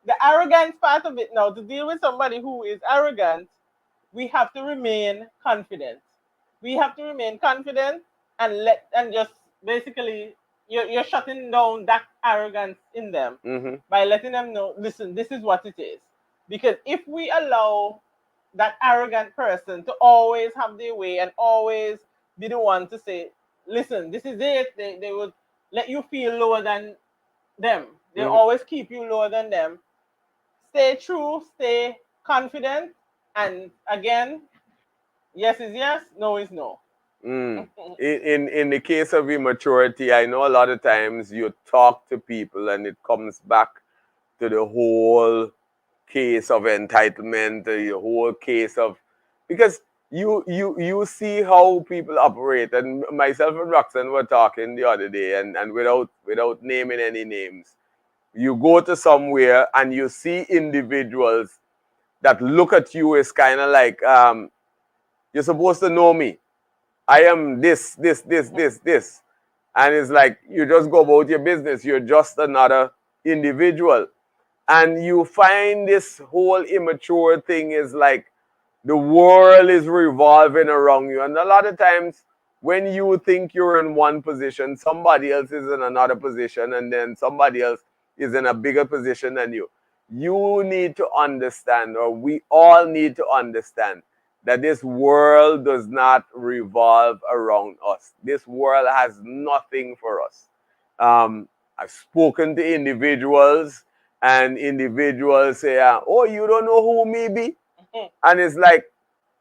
The arrogance part of it now, to deal with somebody who is arrogant, we have to remain confident. We have to remain confident and just basically you're shutting down that arrogance in them by letting them know, listen, this is what it is. Because if we allow that arrogant person to always have their way and always be the one to say, listen, this is it, they would let you feel lower than them. They always keep you lower than them. Stay true, stay confident, and again, yes is yes, no is no. In the case of immaturity, I know a lot of times you talk to people and it comes back to the whole case of entitlement, the whole case of, because you see how people operate, and myself and Roxanne were talking the other day, and without naming any names, you go to somewhere and you see individuals that look at you as kind of like, you're supposed to know me. I am this. And it's like, you just go about your business. You're just another individual. And you find this whole immature thing is like the world is revolving around you. And a lot of times when you think you're in one position, somebody else is in another position, and then somebody else is in a bigger position than you. You need to understand, or we all need to understand, that this world does not revolve around us. This world has nothing for us. I've spoken to individuals, and individuals say, oh, you don't know who me be? And it's like,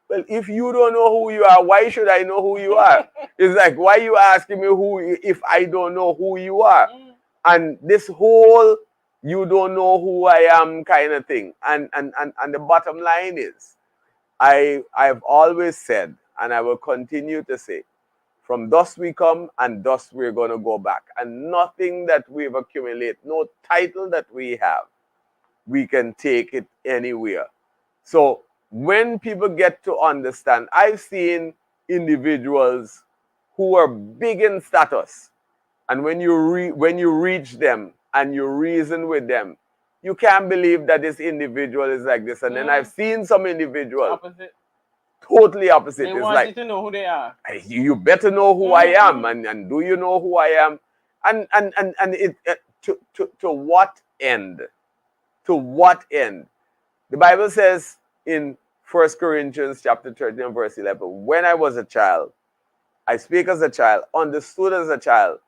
well, if you don't know who you are, why should I know who you are? It's like, why are you asking me who if I don't know who you are? And this whole you don't know who I am kind of thing. And the bottom line is, I've always said, and I will continue to say, from dust we come and dust we're going to go back. And nothing that we've accumulated, no title that we have, we can take it anywhere. So when people get to understand, I've seen individuals who are big in status, and when you reach them and you reason with them, you can't believe that this individual is like this. And then I've seen some individuals totally opposite. They it's want like, you to know who they are. You better know who I am, and do you know who I am? And it to what end? To what end? The Bible says in 1 Corinthians chapter 13 and verse 11, when I was a child, I speak as a child, understood as a child.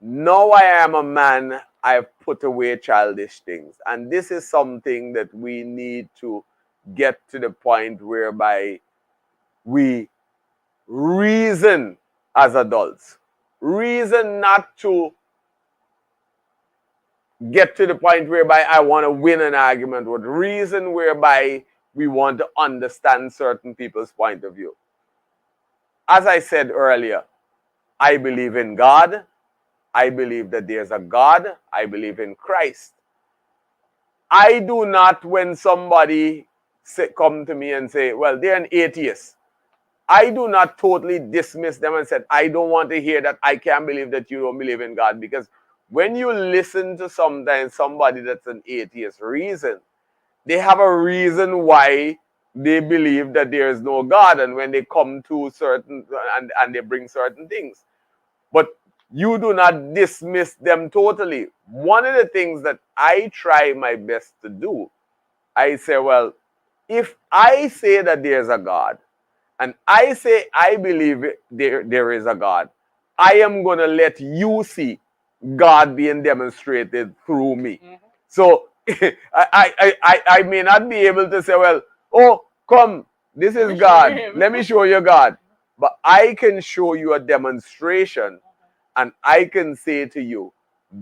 Now I am a man, I've put away childish things. And this is something that we need to get to the point whereby we reason as adults. Reason not to get to the point whereby I want to win an argument, but reason whereby we want to understand certain people's point of view. As I said earlier, I believe in God. I believe that there's a God. I believe in Christ. I do not, when somebody come to me and say, well, they're an atheist, I do not totally dismiss them and say, I don't want to hear that. I can't believe that you don't believe in God. Because when you listen to somebody that's an atheist reason, they have a reason why they believe that there is no God. And when they come to certain, and they bring certain things. But you do not dismiss them totally. One of the things that I try my best to do, I say, well, if I say that there's a God, and I say I believe there is a God, I am going to let you see God being demonstrated through me. So I may not be able to say, well, oh, come, This Let is me show you God. him. Let me show you God. But I can show you a demonstration, and I can say to you,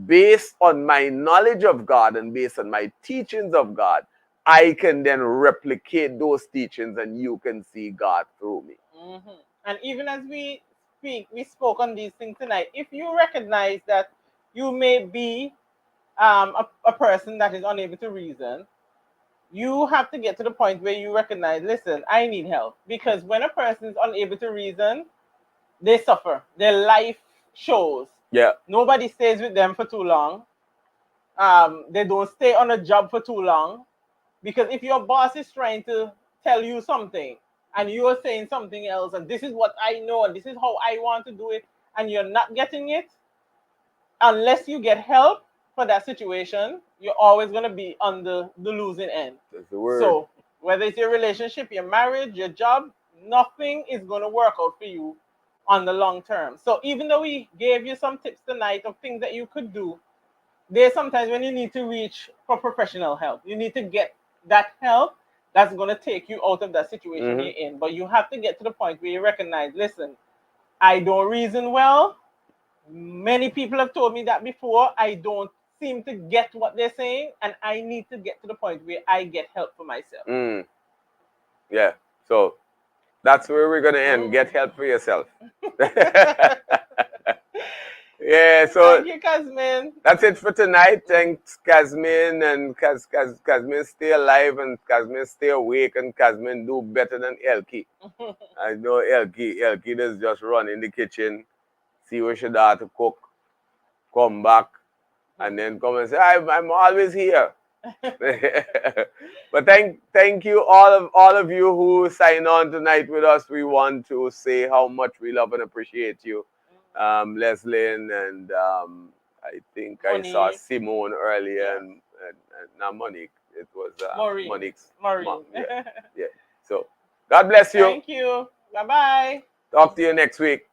based on my knowledge of God and based on my teachings of God, I can then replicate those teachings and you can see God through me. Mhm. And even as we spoke on these things tonight. If you recognize that you may be a person that is unable to reason, you have to get to the point where you recognize, listen, I need help. Because when a person is unable to reason, they suffer. Their life shows. Yeah. Nobody stays with them for too long. They don't stay on a job for too long. Because if your boss is trying to tell you something and you're saying something else, and this is what I know, and this is how I want to do it, and you're not getting it, unless you get help for that situation, you're always going to be on the losing end. That's the word. So whether it's your relationship, your marriage, your job, nothing is going to work out for you on the long term. So even though we gave you some tips tonight of things that you could do, there's sometimes when you need to reach for professional help. You need to get that help that's going to take you out of that situation you're in. But you have to get to the point where you recognize, listen, I don't reason well. Many people have told me that before. I don't seem to get what they're saying, and I need to get to the point where I get help for myself. Yeah. So that's where we're going to end. Get help for yourself. Yeah, so Thank you, Casmin. that's it for tonight. Thanks, Casmin, and Casmin stay alive, and Casmin stay awake, and Casmin do better than Elkie. I know Elkie does just run in the kitchen, see what she does to cook, come back, and then come and say, I'm always here. But thank you all of you who sign on tonight with us. We want to say how much we love and appreciate you. Leslie and I think I saw Monique. Simone earlier Yes. and not Monique. It was Maureen. Monique's Maureen. mom. Yeah. So God bless you. Thank you. Bye-bye. Talk to you next week.